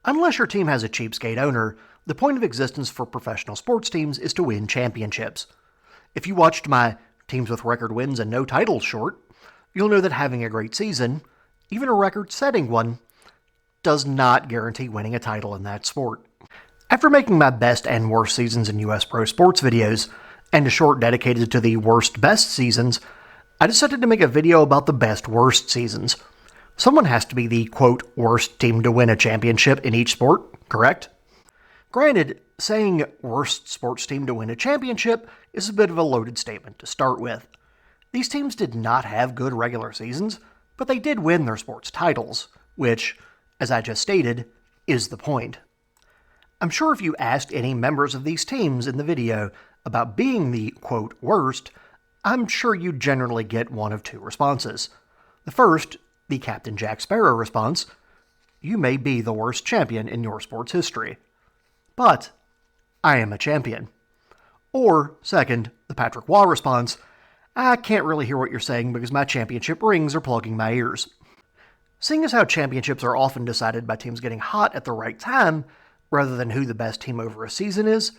Unless your team has a cheapskate owner, the point of existence for professional sports teams is to win championships. If you watched my Teams with Record Wins and No Titles short, you'll know that having a great season, even a record-setting one, does not guarantee winning a title in that sport. After making my best and worst seasons in US Pro Sports videos, and a short dedicated to the worst-best seasons, I decided to make a video about the best-worst seasons. Someone has to be the, quote, worst team to win a championship in each sport, correct? Granted, saying worst sports team to win a championship is a bit of a loaded statement to start with. These teams did not have good regular seasons, but they did win their sports titles, which, as I just stated, is the point. I'm sure if you asked any members of these teams in the video about being the, quote, worst, I'm sure you'd generally get one of two responses. The first, the Captain Jack Sparrow response, you may be the worst champion in your sport's history, but I am a champion. Or, second, the Patrick Waugh response, I can't really hear what you're saying because my championship rings are plugging my ears. Seeing as how championships are often decided by teams getting hot at the right time, rather than who the best team over a season is,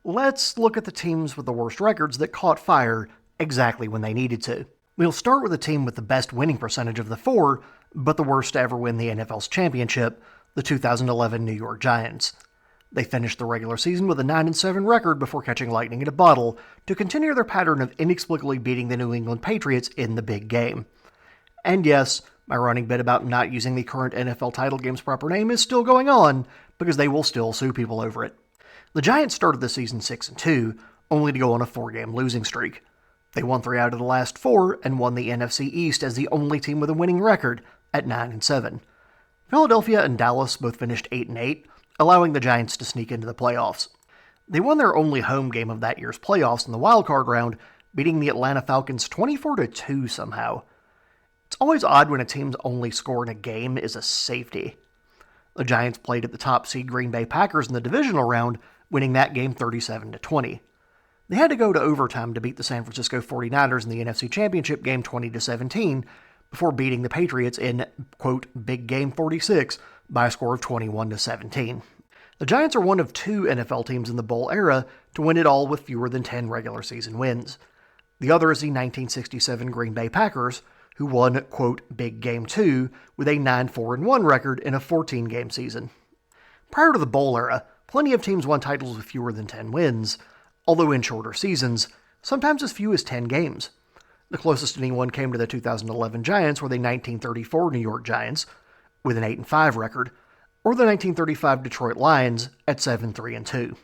let's look at the teams with the worst records that caught fire exactly when they needed to. We'll start with a team with the best winning percentage of the four, but the worst to ever win the NFL's championship, the 2011 New York Giants. They finished the regular season with a 9-7 record before catching lightning in a bottle to continue their pattern of inexplicably beating the New England Patriots in the big game. And yes, my running bit about not using the current NFL title game's proper name is still going on, because they will still sue people over it. The Giants started the season 6-2, only to go on a 4-game losing streak. They won 3 out of the last 4 and won the NFC East as the only team with a winning record at 9-7. Philadelphia and Dallas both finished 8-8, allowing the Giants to sneak into the playoffs. They won their only home game of that year's playoffs in the wildcard round, beating the Atlanta Falcons 24-2 somehow. It's always odd when a team's only score in a game is a safety. The Giants played at the top seed Green Bay Packers in the divisional round, winning that game 37-20. They had to go to overtime to beat the San Francisco 49ers in the NFC Championship game 20-17, before beating the Patriots in, quote, Big Game 46 by a score of 21-17. The Giants are one of 2 NFL teams in the Bowl era to win it all with fewer than 10 regular season wins. The other is the 1967 Green Bay Packers, who won, quote, Big Game 2 with a 9-4-1 record in a 14-game season. Prior to the Bowl era, plenty of teams won titles with fewer than 10 wins, although in shorter seasons, sometimes as few as 10 games. The closest anyone came to the 2011 Giants were the 1934 New York Giants, with an 8-5 record, or the 1935 Detroit Lions at 7-3-2.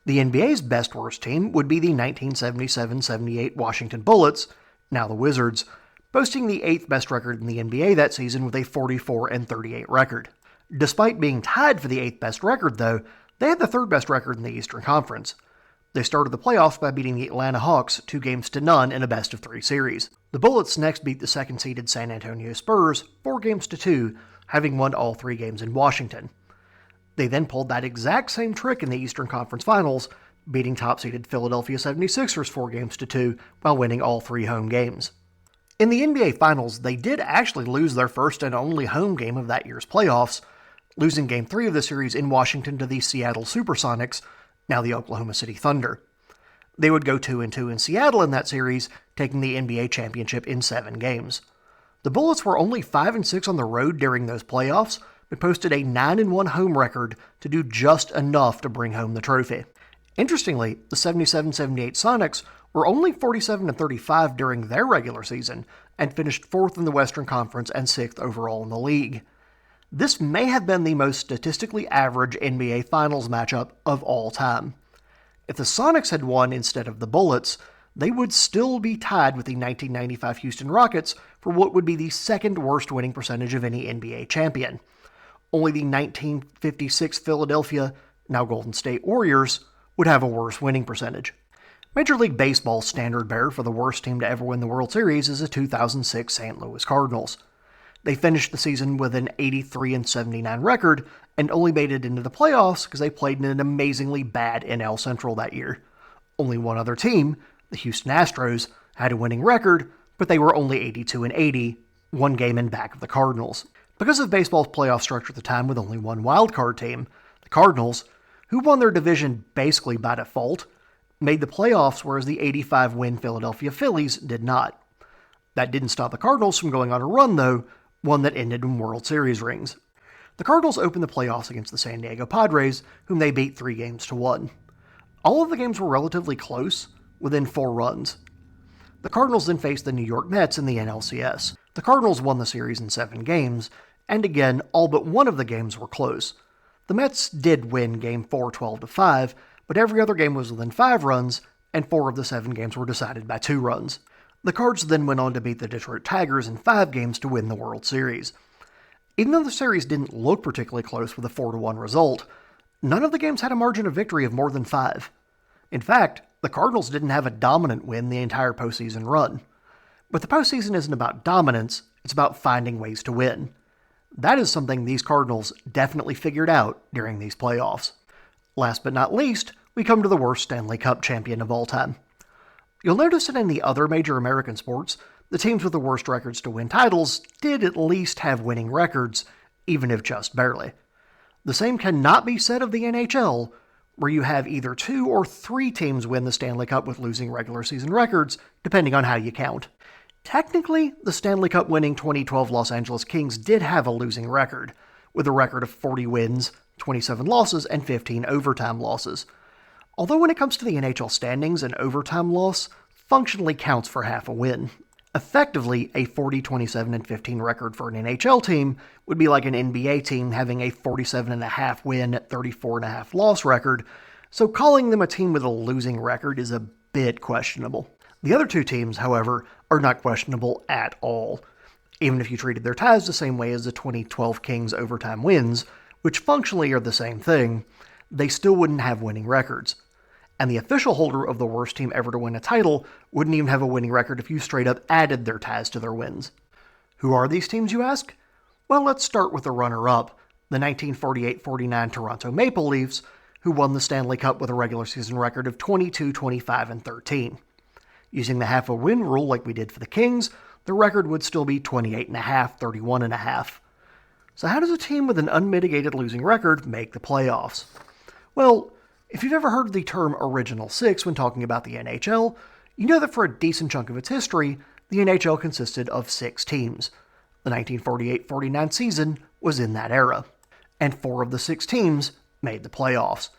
The NBA's best-worst team would be the 1977-78 Washington Bullets, now the Wizards, boasting the 8th best record in the NBA that season with a 44-38 record. Despite being tied for the 8th best record, though, they had the 3rd best record in the Eastern Conference. They started the playoffs by beating the Atlanta Hawks 2-0 in a best-of-3 series. The Bullets next beat the 2nd-seeded San Antonio Spurs 4-2, having won all 3 games in Washington. They then pulled that exact same trick in the Eastern Conference Finals, beating top-seeded Philadelphia 76ers 4-2 while winning all 3 home games. In the NBA Finals, they did actually lose their first and only home game of that year's playoffs, losing Game 3 of the series in Washington to the Seattle Supersonics, now the Oklahoma City Thunder. They would go 2-2 in Seattle in that series, taking the NBA championship in 7 games. The Bullets were only 5-6 on the road during those playoffs, but posted a 9-1 home record to do just enough to bring home the trophy. Interestingly, the 77-78 Sonics were only 47-35 during their regular season, and finished 4th in the Western Conference and 6th overall in the league. This may have been the most statistically average NBA Finals matchup of all time. If the Sonics had won instead of the Bullets, they would still be tied with the 1995 Houston Rockets for what would be the 2nd worst winning percentage of any NBA champion. Only the 1956 Philadelphia, now Golden State Warriors, would have a worse winning percentage. Major League Baseball's standard bearer for the worst team to ever win the World Series is the 2006 St. Louis Cardinals. They finished the season with an 83-79 record and only made it into the playoffs because they played in an amazingly bad NL Central that year. Only one other team, the Houston Astros, had a winning record, but they were only 82-80, 1 game in back of the Cardinals. Because of baseball's playoff structure at the time with only one wildcard team, the Cardinals, who won their division basically by default, made the playoffs, whereas the 85-win Philadelphia Phillies did not. That didn't stop the Cardinals from going on a run, though, one that ended in World Series rings. The Cardinals opened the playoffs against the San Diego Padres, whom they beat 3-1. All of the games were relatively close, within 4 runs. The Cardinals then faced the New York Mets in the NLCS. The Cardinals won the series in 7 games, and again, all but one of the games were close. The Mets did win Game 4 12-5, but every other game was within 5 runs, and 4 of the 7 games were decided by 2 runs. The Cards then went on to beat the Detroit Tigers in 5 games to win the World Series. Even though the series didn't look particularly close with a 4-1 result, none of the games had a margin of victory of more than 5. In fact, the Cardinals didn't have a dominant win the entire postseason run. But the postseason isn't about dominance, it's about finding ways to win. That is something these Cardinals definitely figured out during these playoffs. Last but not least, we come to the worst Stanley Cup champion of all time. You'll notice that in the other major American sports, the teams with the worst records to win titles did at least have winning records, even if just barely. The same cannot be said of the NHL, where you have either 2 or 3 teams win the Stanley Cup with losing regular season records, depending on how you count. Technically, the Stanley Cup winning 2012 Los Angeles Kings did have a losing record, with a record of 40 wins, 27 losses, and 15 overtime losses. Although when it comes to the NHL standings, an overtime loss functionally counts for half a win. Effectively, a 40, 27, and 15 record for an NHL team would be like an NBA team having a 47.5 win, 34.5 loss record, so calling them a team with a losing record is a bit questionable. The other 2 teams, however, are not questionable at all. Even if you treated their ties the same way as the 2012 Kings overtime wins, which functionally are the same thing, they still wouldn't have winning records. And the official holder of the worst team ever to win a title wouldn't even have a winning record if you straight up added their ties to their wins. Who are these teams, you ask? Well, let's start with the runner-up, the 1948-49 Toronto Maple Leafs, who won the Stanley Cup with a regular season record of 22, 25, and 13. Using the half-a-win rule like we did for the Kings, the record would still be 28.5, 31.5. So how does a team with an unmitigated losing record make the playoffs? Well, if you've ever heard the term Original Six when talking about the NHL, you know that for a decent chunk of its history, the NHL consisted of 6 teams. The 1948-49 season was in that era, and 4 of the 6 teams made the playoffs.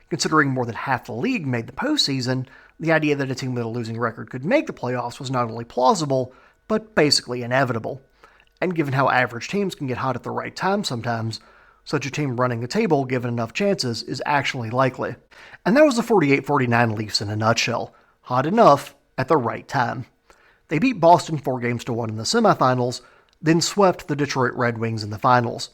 Considering more than half the league made the postseason, the idea that a team with a losing record could make the playoffs was not only plausible, but basically inevitable. And given how average teams can get hot at the right time sometimes, such a team running the table, given enough chances, is actually likely. And that was the 48-49 Leafs in a nutshell. Hot enough at the right time. They beat Boston 4-1 in the semifinals, then swept the Detroit Red Wings in the finals.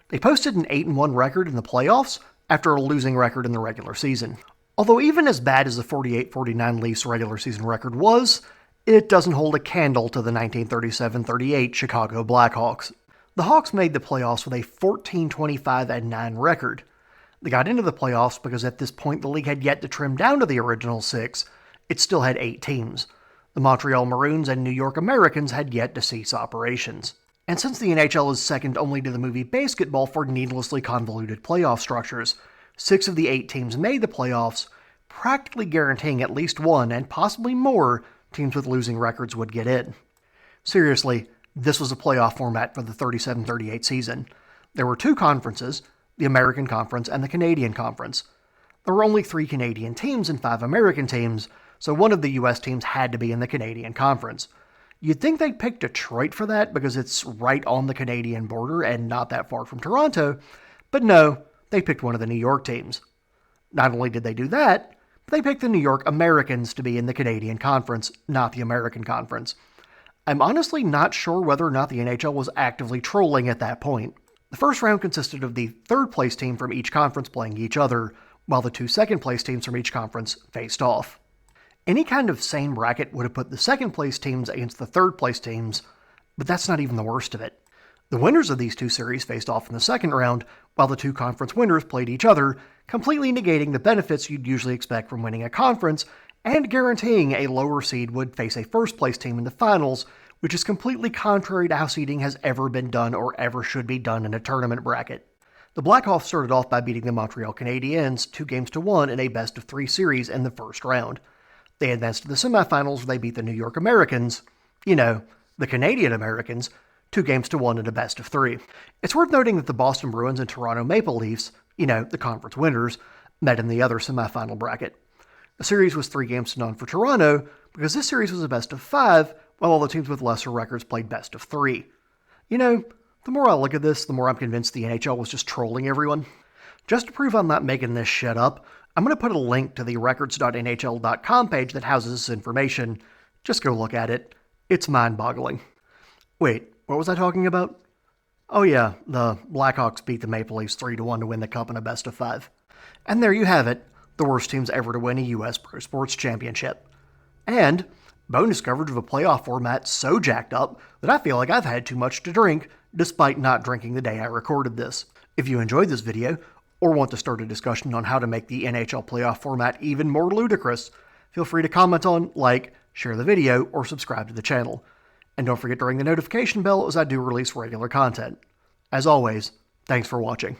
They posted an 8-1 record in the playoffs after a losing record in the regular season. Although even as bad as the 48-49 Leafs regular season record was, it doesn't hold a candle to the 1937-38 Chicago Blackhawks. The Hawks made the playoffs with a 14-25-9 record. They got into the playoffs because at this point the league had yet to trim down to the original 6. It still had 8 teams. The Montreal Maroons and New York Americans had yet to cease operations. And since the NHL is second only to the movie BASEketball for needlessly convoluted playoff structures, 6 of the 8 teams made the playoffs, practically guaranteeing at least one, and possibly more, teams with losing records would get in. Seriously, this was a playoff format for the 37-38 season. There were 2 conferences, the American Conference and the Canadian Conference. There were only 3 Canadian teams and 5 American teams, so one of the US teams had to be in the Canadian Conference. You'd think they'd pick Detroit for that because it's right on the Canadian border and not that far from Toronto, but no, they picked one of the New York teams. Not only did they do that, but they picked the New York Americans to be in the Canadian Conference, not the American Conference. I'm honestly not sure whether or not the NHL was actively trolling at that point. The first round consisted of the third-place team from each conference playing each other, while the 2 second-place teams from each conference faced off. Any kind of sane bracket would have put the second-place teams against the third-place teams, but that's not even the worst of it. The winners of these 2 series faced off in the second round, while the 2 conference winners played each other, completely negating the benefits you'd usually expect from winning a conference and guaranteeing a lower seed would face a first-place team in the finals, which is completely contrary to how seeding has ever been done or ever should be done in a tournament bracket. The Blackhawks started off by beating the Montreal Canadiens 2-1 in a best-of-3 series in the first round. They advanced to the semifinals where they beat the New York Americans, the Canadian Americans, 2-1 in a best-of-3. It's worth noting that the Boston Bruins and Toronto Maple Leafs, the conference winners, met in the other semifinal bracket. The series was 3-0 for Toronto because this series was a best-of-5, while all the teams with lesser records played best-of-3. The more I look at this, the more I'm convinced the NHL was just trolling everyone. Just to prove I'm not making this shit up, I'm going to put a link to the records.nhl.com page that houses this information. Just go look at it. It's mind-boggling. Wait, what was I talking about? Oh yeah, the Blackhawks beat the Maple Leafs 3-1 to win the Cup in a best-of-5. And there you have it, the worst teams ever to win a U.S. Pro Sports Championship. And bonus coverage of a playoff format so jacked up that I feel like I've had too much to drink, despite not drinking the day I recorded this. If you enjoyed this video, or want to start a discussion on how to make the NHL playoff format even more ludicrous, feel free to comment on, like, share the video, or subscribe to the channel. And don't forget to ring the notification bell as I do release regular content. As always, thanks for watching.